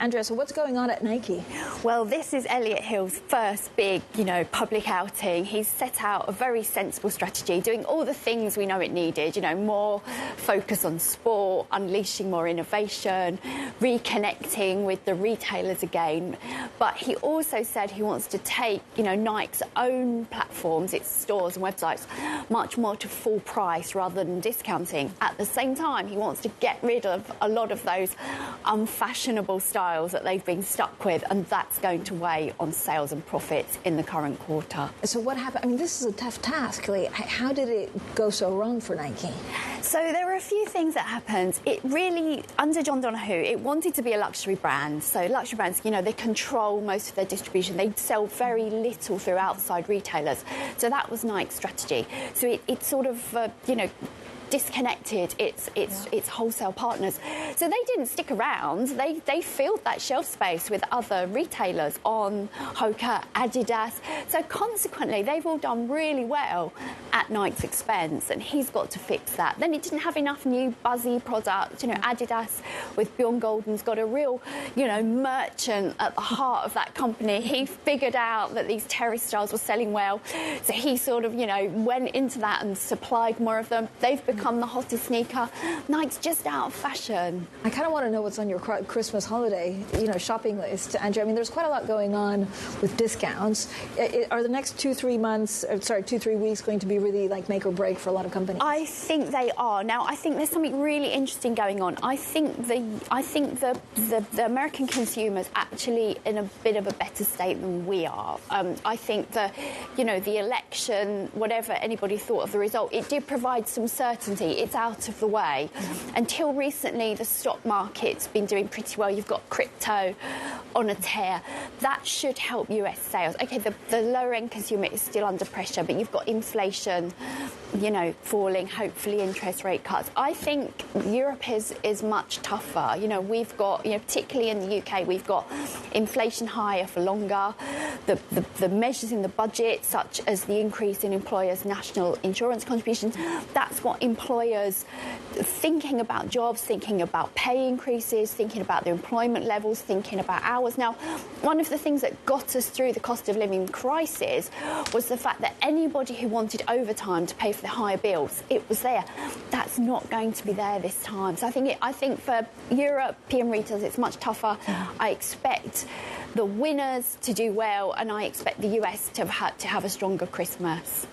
Andrea, so what's going on at Nike? Well, this is Elliott Hill's first big, public outing. He's set out a very sensible strategy, doing all the things we know it needed, more focus on sport, unleashing more innovation, reconnecting with the retailers again. But he also said he wants to take, Nike's own platforms, its stores and websites, much more to full price rather than discounting. At the same time, he wants to get rid of a lot of those unfashionable styles that they've been stuck with, and that's going to weigh on sales and profits in the current quarter. So what happened? I mean, this is a tough task. How did it go so wrong for Nike? So there were a few things that happened. It really, under John Donoghue, it wanted to be a luxury brand. So luxury brands, they control most of their distribution. They sell very little through outside retailers. So that was Nike's strategy. So it sort of, disconnected its wholesale partners. So they didn't stick around. They filled that shelf space with other retailers on Hoka, Adidas. So consequently, they've all done really well at Nike's expense, and he's got to fix that. Then it didn't have enough new buzzy products. Adidas with Bjorn Gulden's got a real, merchant at the heart of that company. He figured out that these terrace styles were selling well. So he sort of, went into that and supplied more of them. They've become the hottest sneaker. Nike's just out of fashion. I kind of want to know what's on your Christmas holiday, shopping list, Andrea. I mean, there's quite a lot going on with discounts. Are the next 2-3 weeks going to be really like make or break for a lot of companies? I think they are. Now, I think there's something really interesting going on. I think the American consumer's actually in a bit of a better state than we are. I think the election, whatever anybody thought of the result, it did provide some certainty. It's out of the way. Until recently, the stock market's been doing pretty well. You've got crypto on a tear. That should help US sales. OK, the lower-end consumer is still under pressure, but you've got inflation, falling, hopefully interest rate cuts. I think Europe is much tougher. We've got, particularly in the UK, we've got inflation higher for longer. The measures in the budget, such as the increase in employers' national insurance contributions, that's got employers thinking about jobs, thinking about pay increases, thinking about their employment levels, thinking about hours. Now, one of the things that got us through the cost of living crisis was the fact that anybody who wanted overtime to pay for their higher bills, it was there. That's not going to be there this time. So I think for European retailers, it's much tougher. I expect the winners to do well, and I expect the US to have a stronger Christmas.